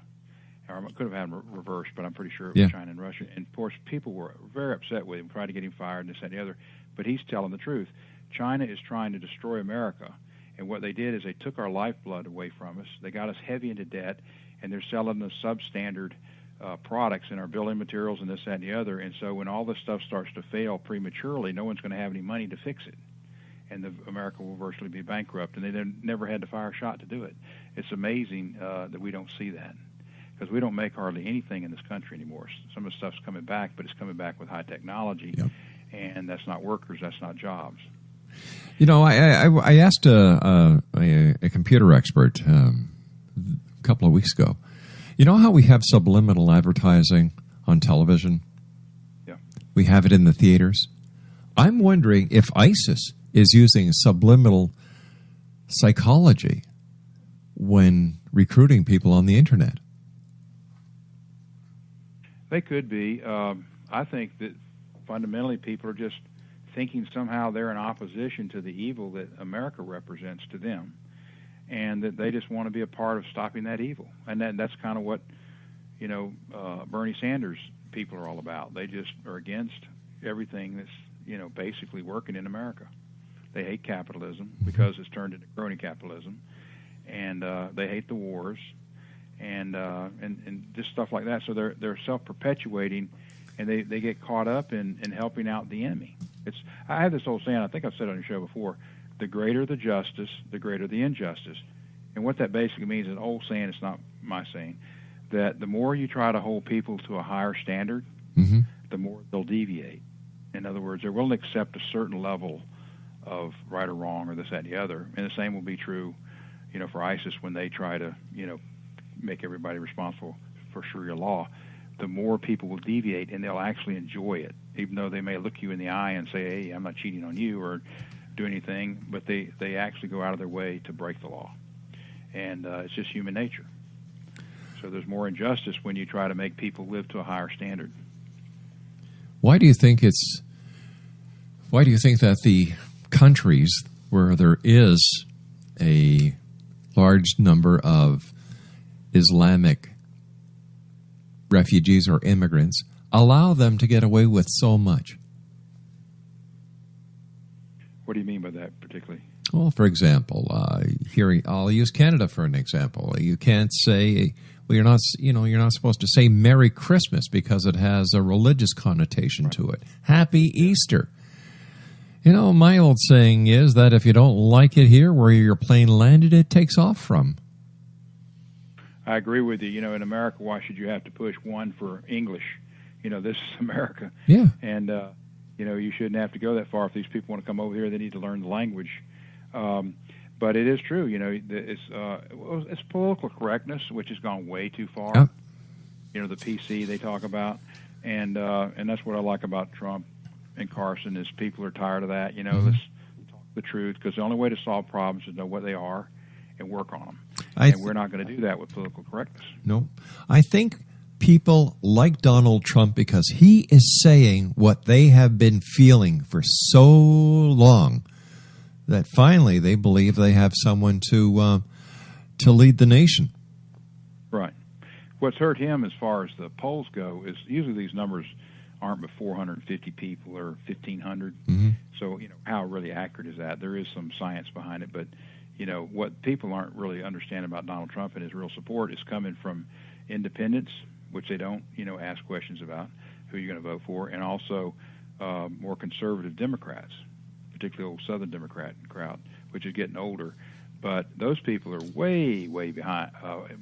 Or I could have had them reversed, but I'm pretty sure it was China and Russia. And, of course, people were very upset with him, tried to get him fired and this, that, and the other. But he's telling the truth. China is trying to destroy America. And what they did is they took our lifeblood away from us. They got us heavy into debt, and they're selling us substandard products in our building materials and this, that, and the other. And so when all this stuff starts to fail prematurely, no one's going to have any money to fix it. And America will virtually be bankrupt, and they never had to fire a shot to do it. it's amazing that we don't see that, because we don't make hardly anything in this country anymore. Some of the stuff's coming back, but it's coming back with high technology, and that's not workers, that's not jobs. You know, I asked a computer expert a couple of weeks ago, you know how we have subliminal advertising on television? Yeah. We have it in the theaters. I'm wondering if ISIS is using subliminal psychology when recruiting people on the internet. They could be. I think that fundamentally people are just thinking somehow they're in opposition to the evil that America represents to them, and that they just want to be a part of stopping that evil. And that's kind of what, Bernie Sanders people are all about. They just are against everything that's, basically working in America. They hate capitalism because it's turned into crony capitalism, and they hate the wars, and just stuff like that. So they're self-perpetuating, and they get caught up in helping out the enemy. I have this old saying, I think I've said it on your show before, the greater the justice, the greater the injustice. And what that basically means is an old saying, it's not my saying, that the more you try to hold people to a higher standard, the more they'll deviate. In other words, they're willing to accept a certain level of right or wrong or this, that, and the other. And the same will be true, for ISIS when they try to, make everybody responsible for Sharia law. The more people will deviate, and they'll actually enjoy it, even though they may look you in the eye and say, hey, I'm not cheating on you or do anything, but they actually go out of their way to break the law. And it's just human nature. So there's more injustice when you try to make people live to a higher standard. Why do you think that the countries where there is a large number of Islamic refugees or immigrants allow them to get away with so much? What do you mean by that particularly? Well, for example, I'll use Canada for an example. You can't say, well, you're not supposed to say Merry Christmas because it has a religious connotation to it. Happy Easter. My old saying is that if you don't like it here where your plane landed, it takes off from. I agree with you. In America, why should you have to push one for English? This is America. Yeah. And, you shouldn't have to go that far. If these people want to come over here, they need to learn the language. But it is true, it's political correctness, which has gone way too far. Yep. The PC they talk about. And that's what I like about Trump and Carson is people are tired of that. Let's talk the truth, because the only way to solve problems is know what they are and work on them. And we're not going to do that with political correctness. No. I think people like Donald Trump because he is saying what they have been feeling for so long that finally they believe they have someone to lead the nation. Right. What's hurt him as far as the polls go is usually these numbers aren't but 450 people or 1,500. So, how really accurate is that? There is some science behind it, but what people aren't really understanding about Donald Trump and his real support is coming from independents, which they don't, ask questions about who you're going to vote for, and also more conservative Democrats, particularly old Southern Democrat crowd, which is getting older. But those people are way, way behind,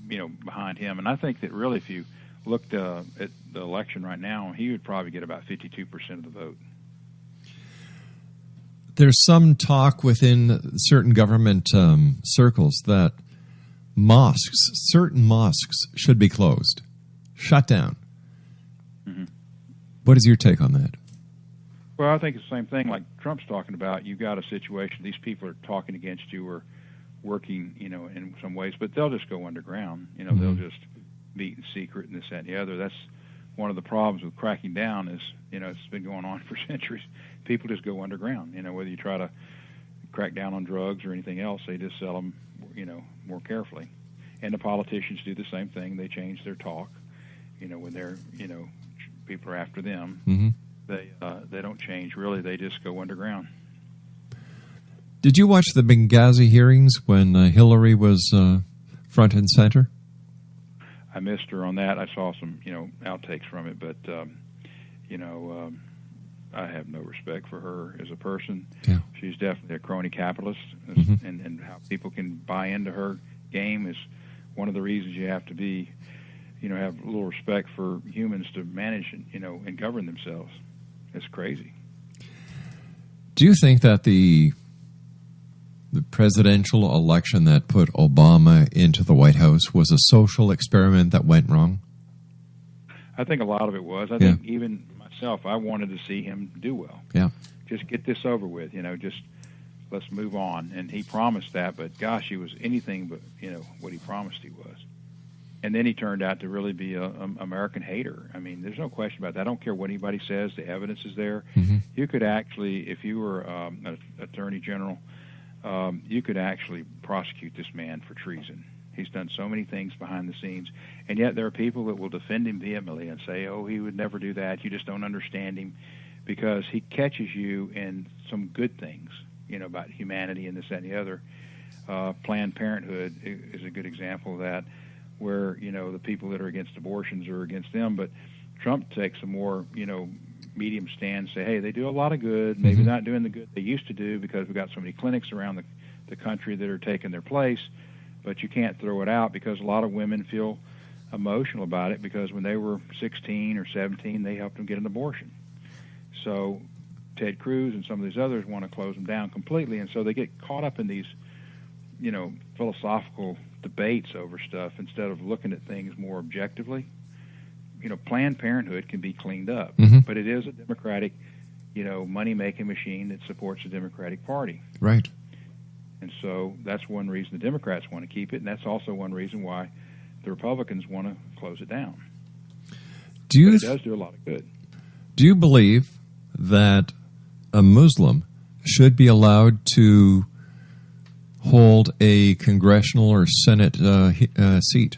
behind him. And I think that really, if you looked at the election right now, he would probably get about 52% of the vote. There's some talk within certain government circles that certain mosques should be closed, shut down. What is your take on that? Well, I think it's the same thing like Trump's talking about. You've got a situation, these people are talking against you or working, in some ways, but they'll just go underground. They'll just meet in secret and this, that, and the other. That's one of the problems with cracking down is, it's been going on for centuries. People just go underground. Whether you try to crack down on drugs or anything else, they just sell them, more carefully. And the politicians do the same thing. They change their talk. When they're, people are after them, they don't change really. They just go underground. Did you watch the Benghazi hearings when Hillary was front and center? I missed her on that. I saw some, outtakes from it, but I have no respect for her as a person. Yeah. She's definitely a crony capitalist, and how people can buy into her game is one of the reasons you have to be, have a little respect for humans to manage and, and govern themselves. It's crazy. Do you think that the presidential election that put Obama into the White House was a social experiment that went wrong? I think a lot of it was. I think even myself, I wanted to see him do well. Yeah. Just get this over with, just let's move on. And he promised that, but gosh, he was anything but, what he promised he was. And then he turned out to really be an American hater. I mean, there's no question about that. I don't care what anybody says. The evidence is there. Mm-hmm. You could actually, if you were an attorney general, you could actually prosecute this man for treason. He's done so many things behind the scenes, and yet there are people that will defend him vehemently and say, oh, he would never do that. You just don't understand him, because he catches you in some good things, about humanity and this, that, and the other. Planned Parenthood is a good example of that, where, the people that are against abortions are against them, but Trump takes a more, medium stand, say, hey, they do a lot of good, maybe not doing the good they used to do because we've got so many clinics around the country that are taking their place, but you can't throw it out because a lot of women feel emotional about it because when they were 16 or 17, they helped them get an abortion. So Ted Cruz and some of these others want to close them down completely, and so they get caught up in these, philosophical debates over stuff instead of looking at things more objectively. Planned Parenthood can be cleaned up, but it is a Democratic, money-making machine that supports the Democratic Party. Right. And so that's one reason the Democrats want to keep it, and that's also one reason why the Republicans want to close it down. But it does do a lot of good. Do you believe that a Muslim should be allowed to hold a congressional or Senate seat?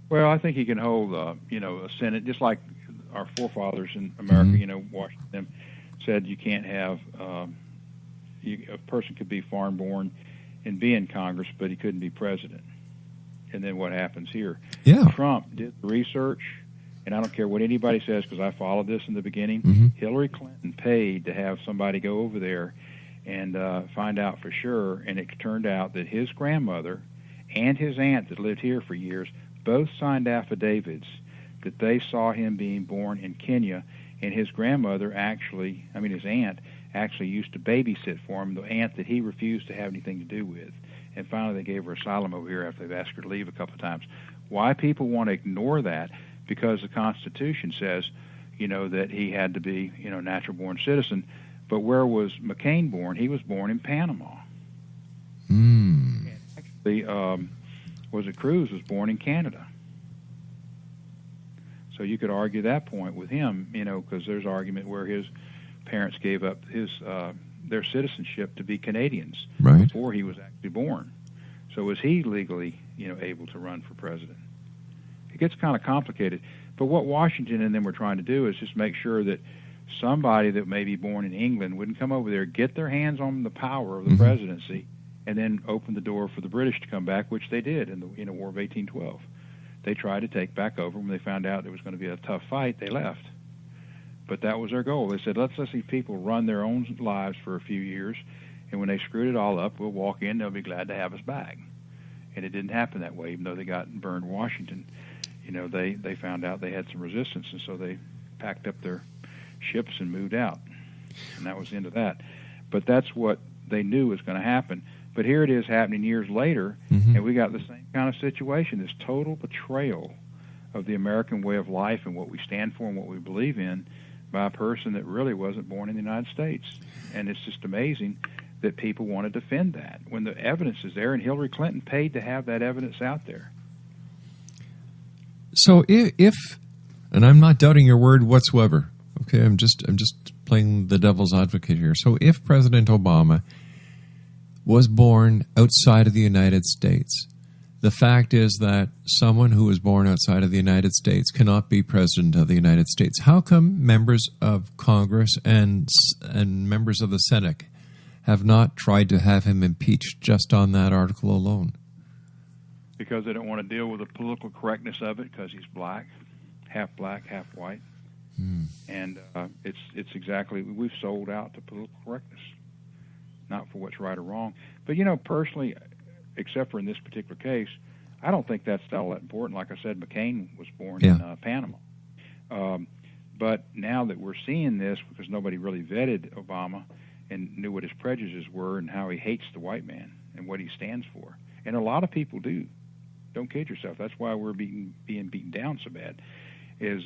Well, I think he can hold, a Senate, just like our forefathers in America, Washington said you can't have, a person could be foreign-born and be in Congress, but he couldn't be president. And then what happens here? Yeah. Trump did the research, and I don't care what anybody says because I followed this in the beginning. Hillary Clinton paid to have somebody go over there and find out for sure, and it turned out that his grandmother and his aunt that lived here for years both signed affidavits that they saw him being born in Kenya, and his grandmother his aunt actually used to babysit for him, the aunt that he refused to have anything to do with. And finally they gave her asylum over here after they've asked her to leave a couple of times. Why people want to ignore that? Because the Constitution says, that he had to be, natural-born citizen. But where was McCain born? He was born in Panama. And actually, Cruz was born in Canada. So you could argue that point with him, because there's argument where his parents gave up their citizenship to be Canadians before he was actually born. So was he legally, able to run for president? It gets kind of complicated. But what Washington and them were trying to do is just make sure that somebody that may be born in England wouldn't come over there, get their hands on the power of the presidency, and then open the door for the British to come back, which they did in the War of 1812. They tried to take back over. When they found out it was going to be a tough fight, they left. But that was their goal. They said, let's let these people run their own lives for a few years, and when they screwed it all up, we'll walk in, they'll be glad to have us back. And it didn't happen that way, even though they got burned Washington. They found out they had some resistance, and so they packed up their ships and moved out. And that was the end of that. But that's what they knew was going to happen. But here it is happening years later, and we got the same kind of situation, this total betrayal of the American way of life and what we stand for and what we believe in by a person that really wasn't born in the United States. And it's just amazing that people want to defend that when the evidence is there, and Hillary Clinton paid to have that evidence out there. So if and I'm not doubting your word whatsoever, okay, I'm just playing the devil's advocate here. So if President Obama was born outside of the United States, the fact is that someone who was born outside of the United States cannot be president of the United States. How come members of Congress and members of the Senate have not tried to have him impeached just on that article alone? Because they don't want to deal with the political correctness of it, because he's black, half white. And it's exactly, we've sold out to political correctness, not for what's right or wrong. But, personally, except for in this particular case, I don't think that's all that important. Like I said, McCain was born in Panama. But now that we're seeing this, because nobody really vetted Obama and knew what his prejudices were and how he hates the white man and what he stands for, and a lot of people do. Don't kid yourself. That's why we're being beaten down so bad. Is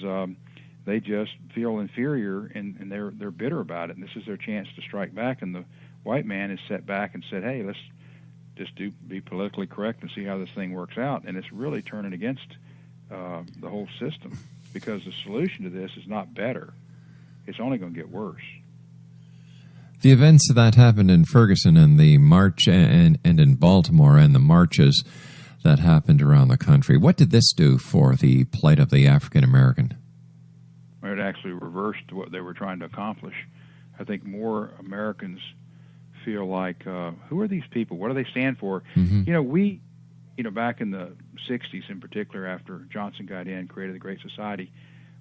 they just feel inferior and they're bitter about it. And this is their chance to strike back. And the white man has sat back and said, "Hey, let's just be politically correct and see how this thing works out." And it's really turning against the whole system, because the solution to this is not better. It's only going to get worse. The events that happened in Ferguson and the march and in Baltimore and the marches that happened around the country, what did this do for the plight of the African American? It actually reversed what they were trying to accomplish. I think more Americans feel like, who are these people? What do they stand for? Mm-hmm. Back in the 60s in particular, after Johnson got in, created the Great Society,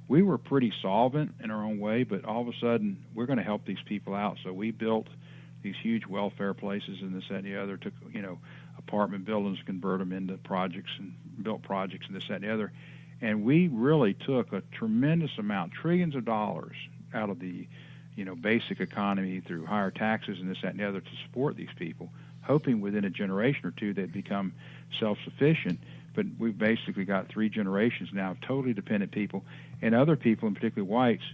we were pretty solvent in our own way, but all of a sudden, we're going to help these people out. So we built these huge welfare places and this, that, and the other, took, apartment buildings, convert them into projects and built projects and this, that, and the other. And we really took a tremendous amount, trillions of dollars out of the, basic economy through higher taxes and this, that, and the other to support these people, hoping within a generation or two they'd become self-sufficient. But we've basically got 3 generations now of totally dependent people. And other people, and particularly whites,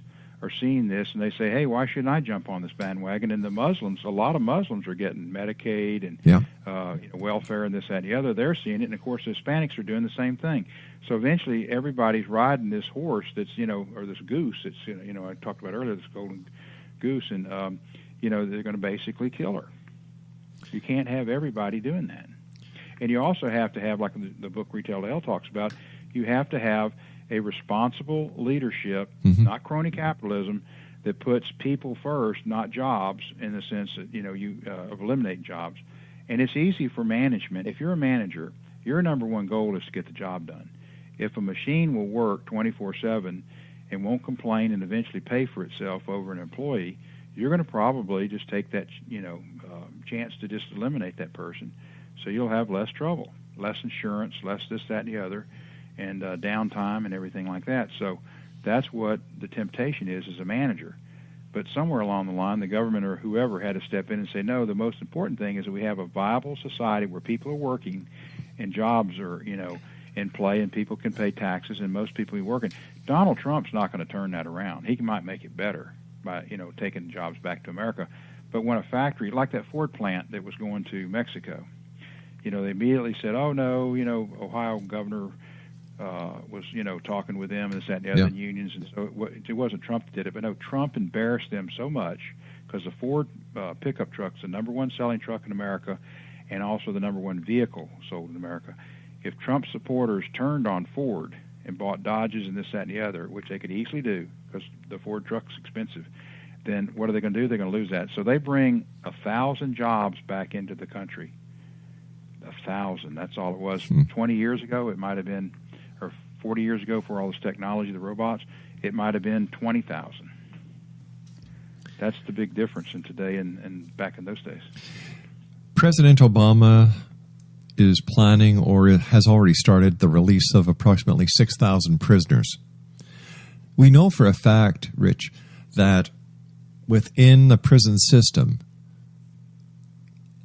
are seeing this, and they say, hey, why shouldn't I jump on this bandwagon? And the Muslims, a lot of Muslims are getting Medicaid and welfare and this, that, and the other. They're seeing it, and, of course, the Hispanics are doing the same thing. So eventually everybody's riding this horse that's, or this goose that's, I talked about earlier, this golden goose, and, they're going to basically kill her. You can't have everybody doing that. And you also have to have, like the book Retail to Hell talks about, you have to have a responsible leadership, not crony capitalism, that puts people first, not jobs, in the sense that, you eliminate jobs. And it's easy for management. If you're a manager, your number one goal is to get the job done. If a machine will work 24/7 and won't complain and eventually pay for itself over an employee, you're going to probably just take that, chance to just eliminate that person. So you'll have less trouble, less insurance, less this, that, and the other, and downtime and everything like that. So that's what the temptation is as a manager. But somewhere along the line, the government or whoever had to step in and say, no, the most important thing is that we have a viable society where people are working and jobs are, in play and people can pay taxes and most people are working. Donald Trump's not going to turn that around. He might make it better by, taking jobs back to America. But when a factory, like that Ford plant that was going to Mexico, they immediately said, oh, no, Ohio governor was, talking with them and this, that, and the other unions. And so it wasn't Trump that did it. But no, Trump embarrassed them so much because the Ford pickup truck's the number one selling truck in America and also the number one vehicle sold in America. If Trump supporters turned on Ford and bought Dodges and this, that, and the other, which they could easily do because the Ford truck's expensive, then what are they going to do? They're going to lose that. So they bring 1,000 jobs back into the country. 1,000. That's all it was. 20 years ago, it might have been, or 40 years ago, for all this technology, the robots, it might have been 20,000. That's the big difference in today and back in those days. President Obama is planning or has already started the release of approximately 6,000 prisoners. We know for a fact, Rich, that within the prison system,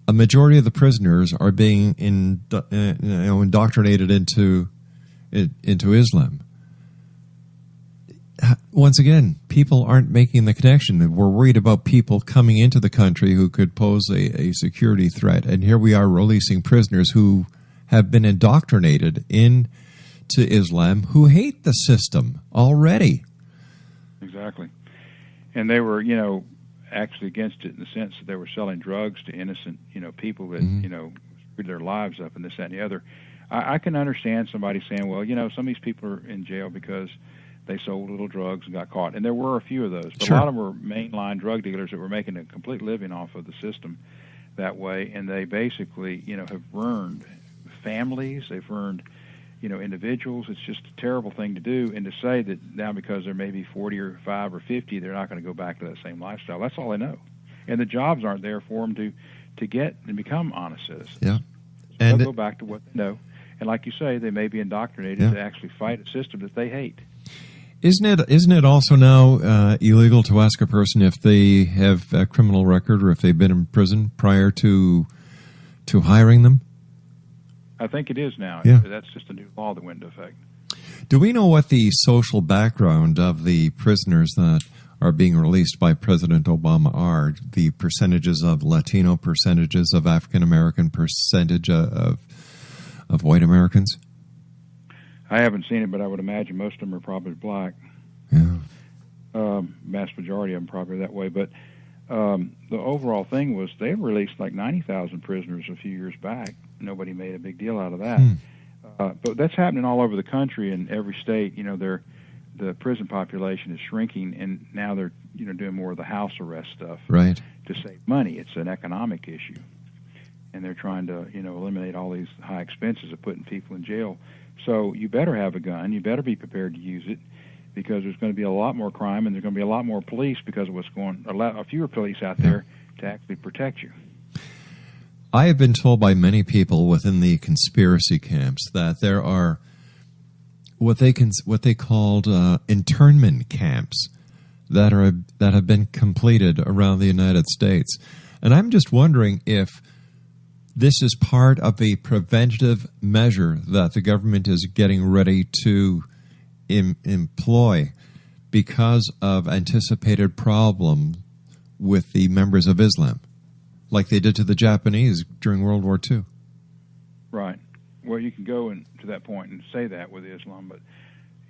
a majority of the prisoners are being indoctrinated into Islam. Once again, people aren't making the connection. We're worried about people coming into the country who could pose a security threat. And here we are releasing prisoners who have been indoctrinated into Islam, who hate the system already. Exactly. And they were, actually against it in the sense that they were selling drugs to innocent, people that, screwed their lives up and this, that, and the other. I can understand somebody saying, well, some of these people are in jail because they sold little drugs and got caught. And there were a few of those. But a lot of them were mainline drug dealers that were making a complete living off of the system that way. And they basically, have ruined families. They've ruined, individuals. It's just a terrible thing to do. And to say that now because they're maybe 40 or 5 or 50, they're not going to go back to that same lifestyle. That's all they know. And the jobs aren't there for them to get and become honest citizens. Yeah. they'll go back to what they know. And like you say, they may be indoctrinated to actually fight a system that they hate. Isn't it also now illegal to ask a person if they have a criminal record or if they've been in prison prior to hiring them? I think it is now. Yeah. That's just a new law that went into effect. Do we know what the social background of the prisoners that are being released by President Obama are? The percentages of Latino, percentages of African American, percentage of white Americans? I haven't seen it, but I would imagine most of them are probably black. Yeah. Mass majority of them probably that way. But the overall thing was they released like 90,000 prisoners a few years back. Nobody made a big deal out of that. But that's happening all over the country in every state. You know, the prison population is shrinking, and now they're doing more of the house arrest stuff Right. to save money. It's an economic issue, and they're trying to eliminate all these high expenses of putting people in jail. So you better have a gun. You better be prepared to use it, because there's going to be a lot more crime, and there's going to be a lot more police because of what's going. A fewer police out there to actually protect you. I have been told by many people within the conspiracy camps that there are what they called internment camps that have been completed around the United States, and I'm just wondering if this is part of a preventative measure that the government is getting ready to employ because of anticipated problems with the members of Islam, like they did to the Japanese during World War II. Right. Well, you can go to that point and say that with Islam, but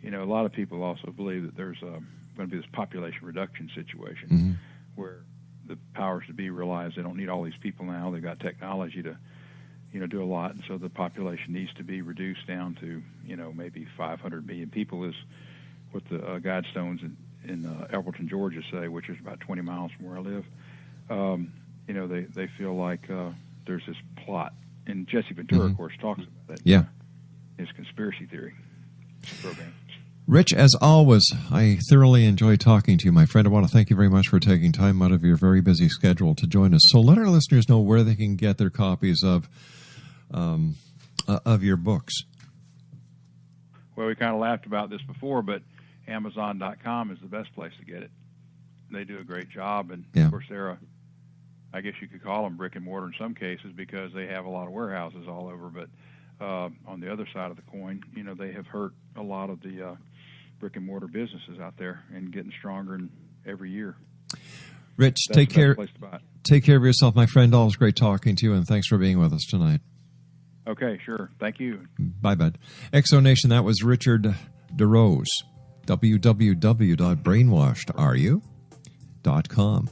a lot of people also believe that there's going to be this population reduction situation where the powers to be realize they don't need all these people now. They've got technology to do a lot, and so the population needs to be reduced down to maybe 500 million people is what the Guidestones in Elberton, Georgia say, which is about 20 miles from where I live. They feel like there's this plot, and Jesse Ventura, of course, talks about that. His conspiracy theory program. Rich, as always, I thoroughly enjoy talking to you, my friend. I want to thank you very much for taking time out of your very busy schedule to join us. So let our listeners know where they can get their copies of your books. Well, we kind of laughed about this before, but Amazon.com is the best place to get it. They do a great job, and of course they're I guess you could call them brick and mortar in some cases because they have a lot of warehouses all over. But on the other side of the coin, they have hurt a lot of the brick and mortar businesses out there and getting stronger every year. Rich, take care. Take care of yourself, my friend. Always great talking to you, and thanks for being with us tonight. Okay, sure. Thank you. Bye, bud. Exo Nation, that was Richard DeRose. www.brainwashedaryou.com.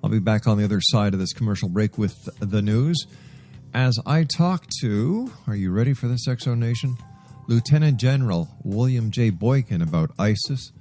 I'll be back on the other side of this commercial break with the news as I talk to, are you ready for this, Exo Nation? Lieutenant General William J. Boykin about ISIS,